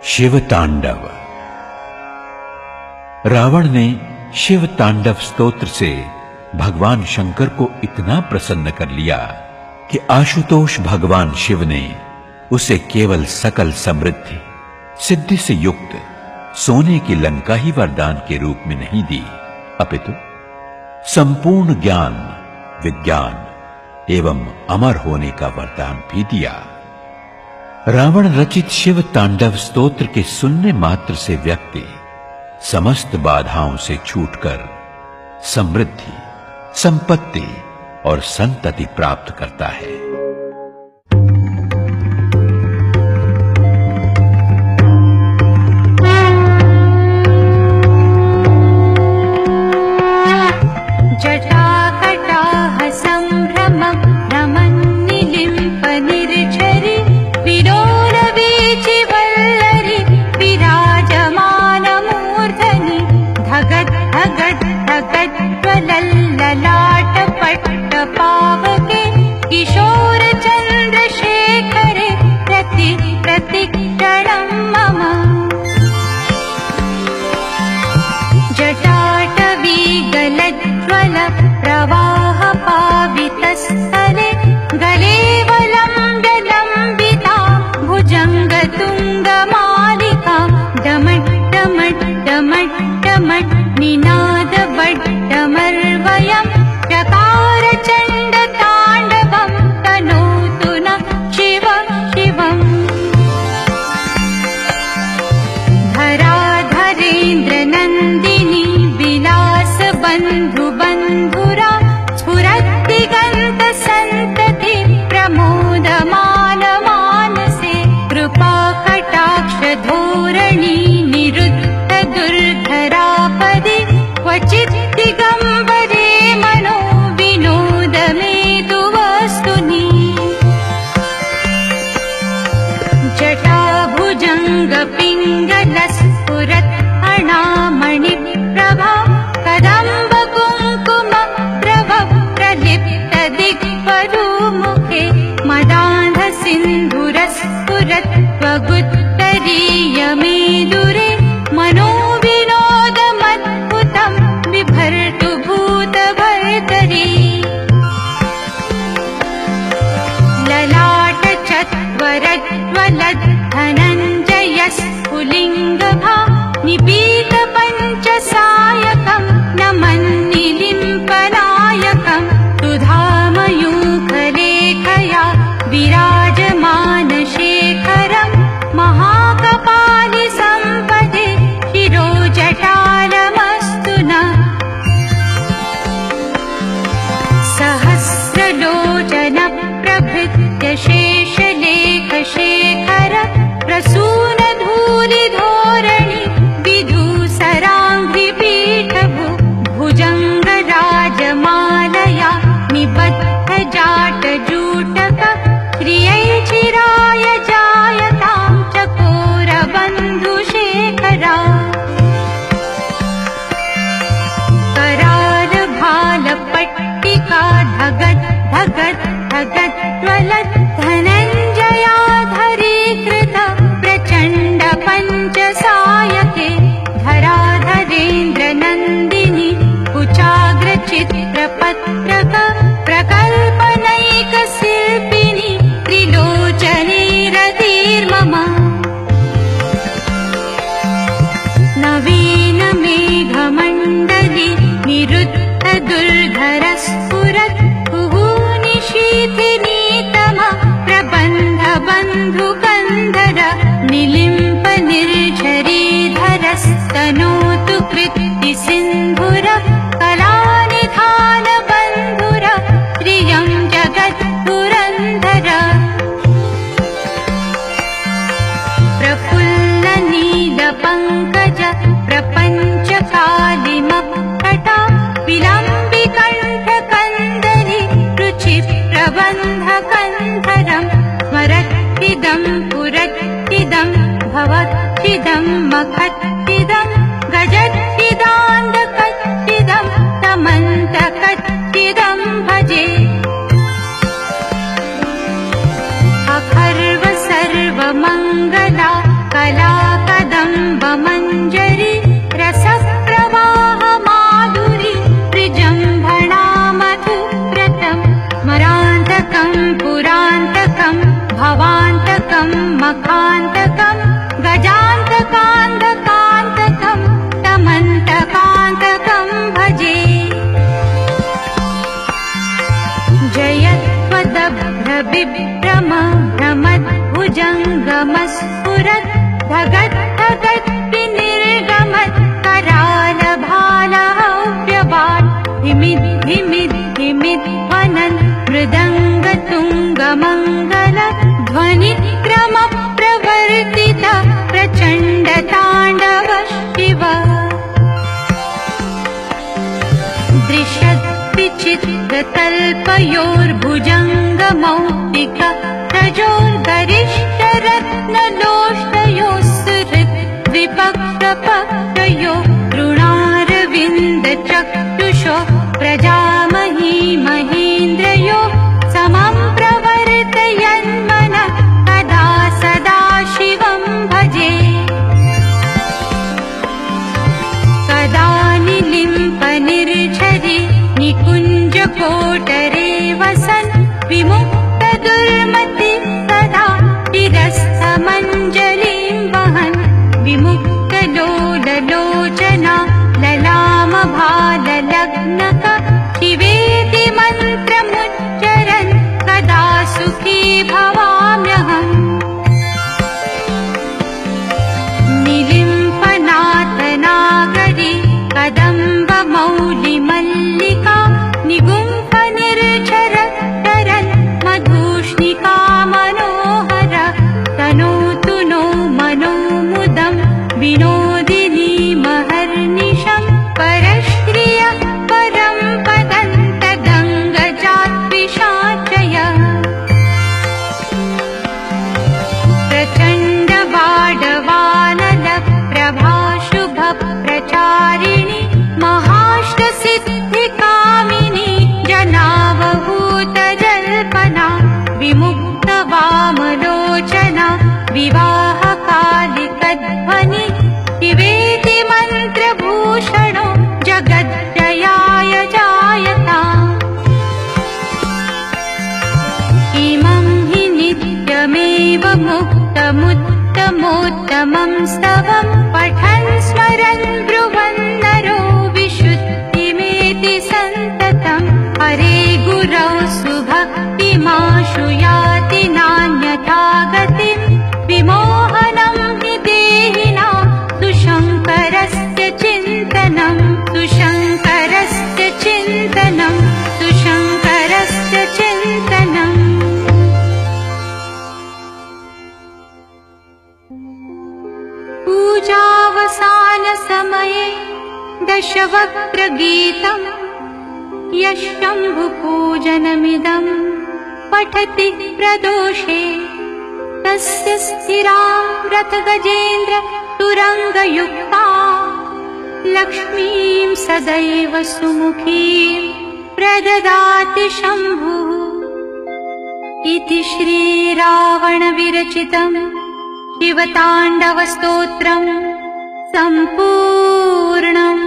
शिव तांडव। रावण ने शिव तांडव स्तोत्र से भगवान शंकर को इतना प्रसन्न कर लिया कि आशुतोष भगवान शिव ने उसे केवल सकल समृद्धि सिद्धि से युक्त सोने की लंका ही वरदान के रूप में नहीं दी, अपितु संपूर्ण ज्ञान, विज्ञान एवं अमर होने का वरदान भी दिया। रावण रचित शिव तांडव स्तोत्र के सुनने मात्र से व्यक्ति समस्त बाधाओं से छूटकर समृद्धि, संपत्ति और संतति प्राप्त करता है। अखर्व सर्व मंगला कला ताण्डवताण्डवताण्डकम् गजान्तकान्तकान्तकम् तमन्तकान्तकम् भजे। जयत्वदभ्रविभ्रम भ्रमद्भुजङ्गमस्फुरत् धगत् धगत् विनिर्गमत् करालभालहव्यवाट् धिमिद् धिमिद् धिमिद् ध्वनन् मृदङ्गतुङ्गमङ्गल ध्वनिक्रमप्रवर्तित प्रचण्डताण्डव शिव। दृशद्विचित्रतल्पयोर्भुजङ्गमौक्तिक रजोर्गरिष्ठरत्नलोष्टयोस्सुहृत् द्विपक्षपक्षयो ऋणारविन्दचक्षुषो प्रजामही महेन्द्रयो समं प्रवर्तयन्मनः कदा सदा शिवं भजे। कदा निलिम्पनिर्झरि निकुञ्जकोटरे वसन् विमुक्तदुर्मति सदा शिरस्थमञ्जलिं वहन् विमुक्तलोललोचना ललामभाललग्नक शिवेति मन्त्रमुच्चरन् कदा सुखी भवाम्यहम्। निलिम्पनाथनागरी कदम्बमौलिमल्लिका निगुम्फनिर्झरन् मधुष्णिका मनोहर तनोतु नो मनोमुदं विनोदिनी महर्निशं परश्रिय परं पदन्तगङ्गजाद्विषाचय। प्रचण्डवाडवानल प्रभाशुभप्रचारिणि महाष्टसिद्धिकामिनी जनावहूतजल्पना विमुक्तवामलोचना विवाहकालिकध्वनि शिवेति मन्त्रभूषणो जगज्जयाय जायताम्। इमं हि नित्यमेव मुक्तमुत्तमोत्तमं स्तवं पठन् स्मरन् ब्रुवन्नरो विशुद्धिमेति सन्ततं हरे गुरौ सुभक्तिमाशु याति नान्यथा गतिं विमोहनं हि देहिनां सुशङ्करस्य चिन्तनं सुशङ्करस्य चिन्तनं सुशङ्करस्य चिन्तनम्। पूजावसानसमये दशवक्त्रगीतम् यः शम्भुपूजनमिदं पठति प्रदोषे तस्य स्थिरां रथगजेन्द्र तुरङ्गयुक्ता लक्ष्मीं सदैव सुमुखीं प्रददाति शम्भुः। इति श्रीरावणविरचितं शिवताण्डवस्तोत्रम् सम्पूर्णम्।